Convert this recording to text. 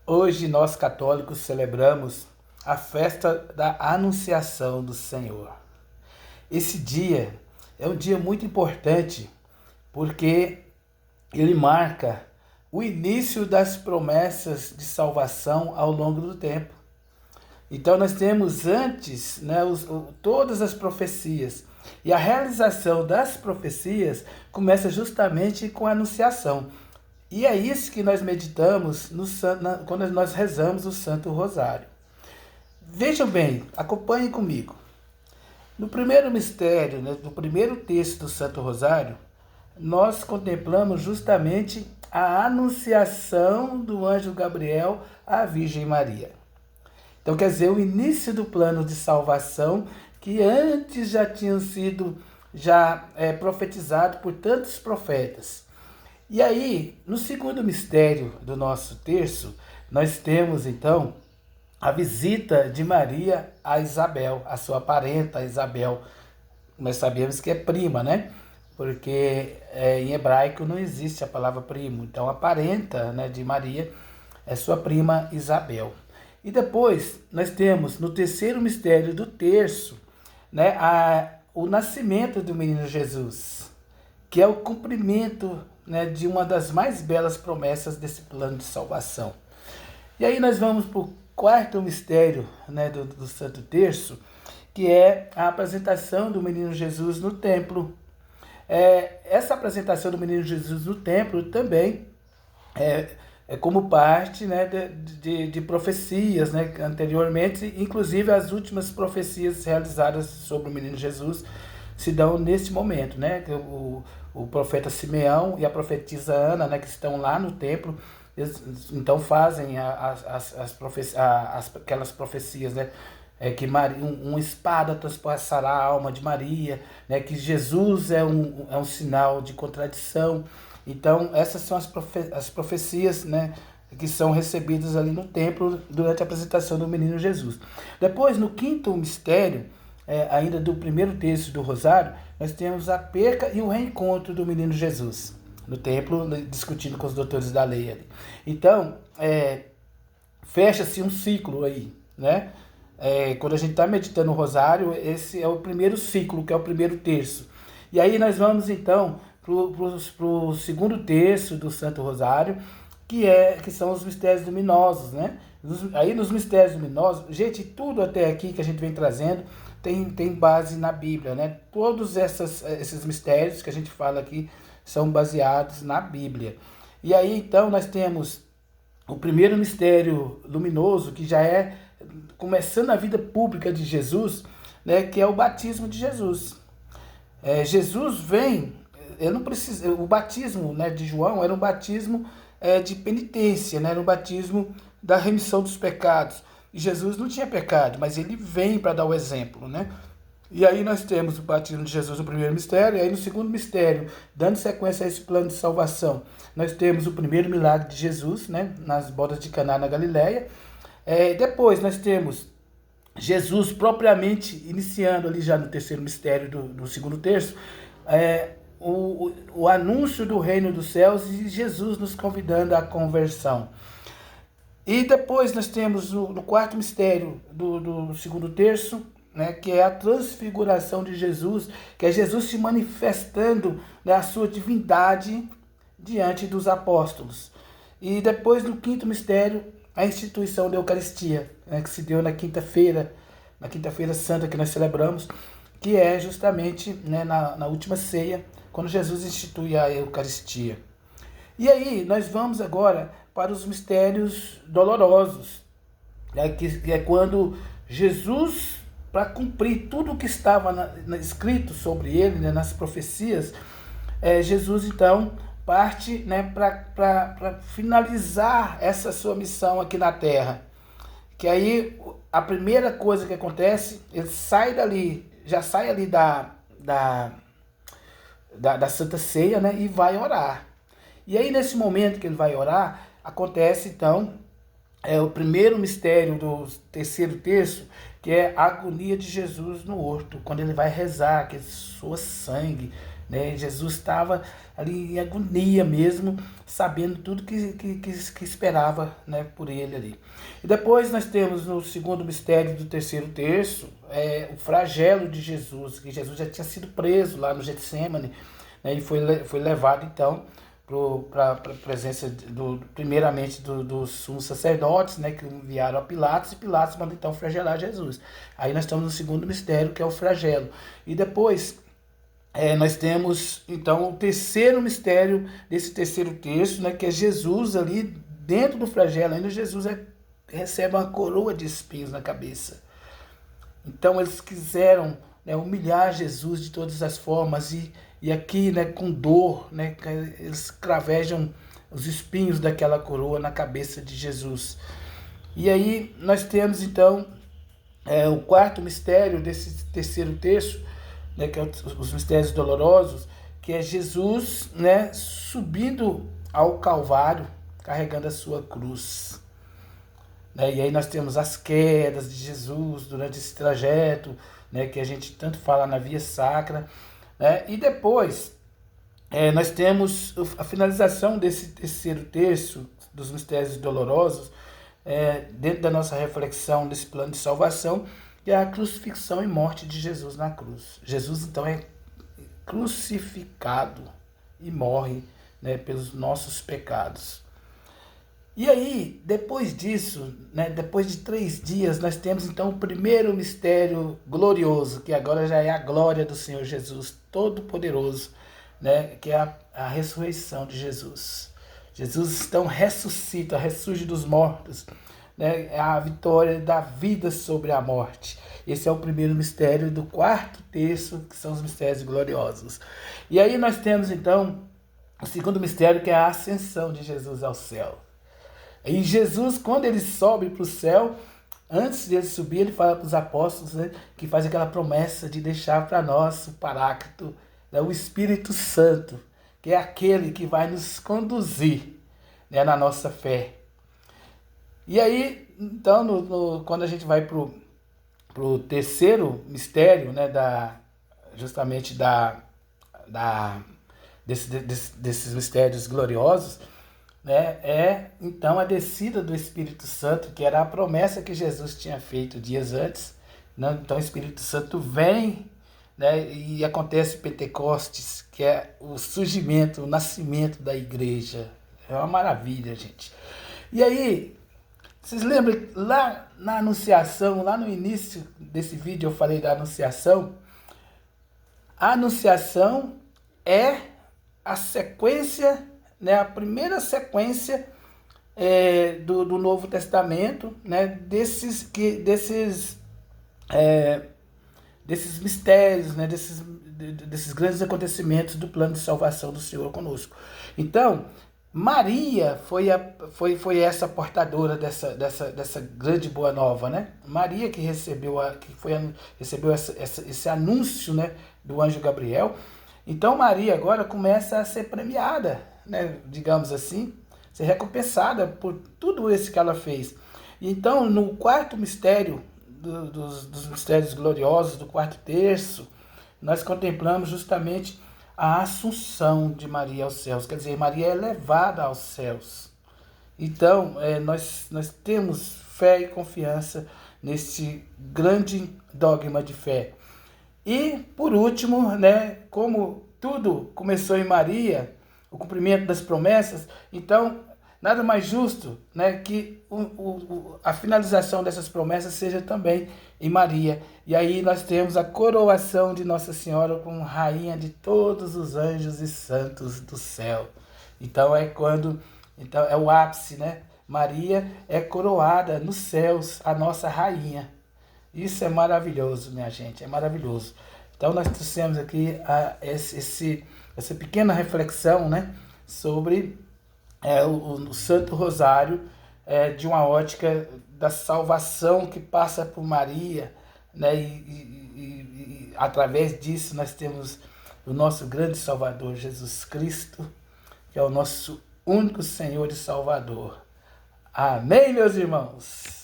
Hoje nós católicos celebramos a festa da Anunciação do Senhor. Esse dia é um dia muito importante porque ele marca o início das promessas de salvação ao longo do tempo. Então nós temos antes, né, todas as profecias. E a realização das profecias começa justamente com a anunciação. E é isso que nós meditamos quando nós rezamos o Santo Rosário. Vejam bem, acompanhem comigo. No primeiro mistério, né, no primeiro texto do Santo Rosário, nós contemplamos justamente a anunciação do anjo Gabriel à Virgem Maria. Então, quer dizer, o início do plano de salvação que antes já tinham sido profetizado por tantos profetas. E aí, no segundo mistério do nosso terço, nós temos então a visita de Maria a Isabel, a sua parenta Isabel. Nós sabemos que é prima, né? Porque em hebraico não existe a palavra primo. Então a parenta, né, de Maria é sua prima Isabel. E depois nós temos no terceiro mistério do terço, né, o nascimento do menino Jesus, que é o cumprimento, né, de uma das mais belas promessas desse plano de salvação. E aí nós vamos para o quarto mistério, né, do Santo Terço, que é a apresentação do menino Jesus no templo. Essa apresentação do menino Jesus no templo também é como parte, né, de profecias, né, anteriormente, inclusive as últimas profecias realizadas sobre o menino Jesus se dão neste momento, né? O profeta Simeão e a profetisa Ana, né, que estão lá no templo, eles, então fazem aquelas profecias, né? Que Maria, uma espada transpassará a alma de Maria, né? Que Jesus é um sinal de contradição. Então, essas são as profecias, né, que são recebidas ali no templo durante a apresentação do menino Jesus. Depois, no quinto mistério, ainda do primeiro terço do Rosário, nós temos a perca e o reencontro do menino Jesus no templo, discutindo com os doutores da lei ali. Então, fecha-se um ciclo aí, né? Quando a gente está meditando o Rosário, esse é o primeiro ciclo, que é o primeiro terço. E aí nós vamos então para o segundo terço do Santo Rosário, que são os mistérios luminosos, né? Aí nos mistérios luminosos, gente, tudo até aqui que a gente vem trazendo tem base na Bíblia, né? Todos esses mistérios que a gente fala aqui são baseados na Bíblia. E aí então nós temos o primeiro mistério luminoso, que já é começando a vida pública de Jesus, né? Que é o batismo de Jesus. Jesus vem, eu não preciso, o batismo, né, de João era um batismo de penitência, né, era um batismo da remissão dos pecados. E Jesus não tinha pecado, mas ele vem para dar o exemplo, né? E aí nós temos o batismo de Jesus no primeiro mistério, e aí no segundo mistério, dando sequência a esse plano de salvação, nós temos o primeiro milagre de Jesus, né, nas bodas de Caná na Galileia. Depois nós temos Jesus propriamente iniciando ali já no terceiro mistério do segundo terço, o anúncio do reino dos céus e Jesus nos convidando à conversão. E depois nós temos no quarto mistério do segundo terço, né, que é a transfiguração de Jesus, que é Jesus se manifestando, né, a sua divindade diante dos apóstolos. E depois no quinto mistério, a instituição da Eucaristia, né, que se deu na quinta-feira santa que nós celebramos, que é justamente, né, na última ceia, quando Jesus institui a Eucaristia. E aí nós vamos agora para os mistérios dolorosos, né, que é quando Jesus, para cumprir tudo o que estava escrito sobre ele, né, nas profecias, Jesus então parte, né, para finalizar essa sua missão aqui na Terra. Que aí a primeira coisa que acontece, ele sai dali, já sai ali da Santa Ceia, né, e vai orar. E aí nesse momento que ele vai orar, acontece então o primeiro mistério do terceiro terço, que é a agonia de Jesus no horto, quando ele vai rezar, que ele soa sangue, né? Jesus estava ali em agonia mesmo, sabendo tudo que esperava, né, por ele ali. E depois nós temos no segundo mistério do terceiro terço, o flagelo de Jesus, que Jesus já tinha sido preso lá no Getsêmani, né, e foi levado então para a presença primeiramente dos sumos sacerdotes, né, que enviaram a Pilatos, e Pilatos manda então flagelar Jesus. Aí nós estamos no segundo mistério, que é o flagelo. E depois nós temos então o terceiro mistério desse terceiro terço, né, que é Jesus ali dentro do flagelo. Ainda Jesus recebe uma coroa de espinhos na cabeça. Então eles quiseram, né, humilhar Jesus de todas as formas, e aqui, né, com dor, né, eles cravejam os espinhos daquela coroa na cabeça de Jesus. E aí nós temos então o quarto mistério desse terceiro terço, né, que é os mistérios dolorosos, que é Jesus, né, subindo ao Calvário, carregando a sua cruz. Né? E aí nós temos as quedas de Jesus durante esse trajeto, né, que a gente tanto fala na via sacra. Né? E depois nós temos a finalização desse terceiro terço dos mistérios dolorosos, dentro da nossa reflexão desse plano de salvação, que é a crucifixão e morte de Jesus na cruz. Jesus então é crucificado e morre, né, pelos nossos pecados. E aí, depois disso, né, depois de 3 dias, nós temos então o primeiro mistério glorioso, que agora já é a glória do Senhor Jesus Todo-Poderoso, né, que é a ressurreição de Jesus. Jesus então ressuscita, ressurge dos mortos, né, é a vitória da vida sobre a morte. Esse é o primeiro mistério do quarto terço, que são os mistérios gloriosos. E aí nós temos então o segundo mistério, que é a ascensão de Jesus ao céu. E Jesus, quando ele sobe para o céu, antes de ele subir, ele fala para os apóstolos, né, que faz aquela promessa de deixar para nós o Paráclito, né, o Espírito Santo, que é aquele que vai nos conduzir, né, na nossa fé. E aí, então, quando a gente vai para o terceiro mistério, né, justamente desses mistérios gloriosos, né, então a descida do Espírito Santo, que era a promessa que Jesus tinha feito dias antes. Né? Então o Espírito Santo vem, né, e acontece Pentecostes, que é o surgimento, o nascimento da igreja. É uma maravilha, gente. E aí, vocês lembram, lá na Anunciação, lá no início desse vídeo eu falei da Anunciação? A Anunciação é a sequência, né, a primeira sequência do Novo Testamento, né, desses mistérios, né, desses grandes acontecimentos do plano de salvação do Senhor conosco. Então, Maria foi essa portadora dessa grande boa nova, né? Maria que recebeu esse anúncio, né, do anjo Gabriel. Então Maria agora começa a ser premiada, né, digamos assim, ser recompensada por tudo isso que ela fez. Então, no quarto mistério dos mistérios gloriosos, do quarto terço, nós contemplamos justamente a assunção de Maria aos céus, quer dizer, Maria é levada aos céus. Então, nós temos fé e confiança nesse grande dogma de fé. E, por último, né, como tudo começou em Maria, o cumprimento das promessas, então, nada mais justo, né, que a finalização dessas promessas seja também em Maria. E aí nós temos a coroação de Nossa Senhora como rainha de todos os anjos e santos do céu. Então é o ápice, né? Maria é coroada nos céus, a nossa rainha. Isso é maravilhoso, minha gente, é maravilhoso. Então nós trouxemos aqui essa pequena reflexão, né, sobre o Santo Rosário, de uma ótica da salvação que passa por Maria, né, e através disso nós temos o nosso grande Salvador, Jesus Cristo, que é o nosso único Senhor e Salvador. Amém, meus irmãos?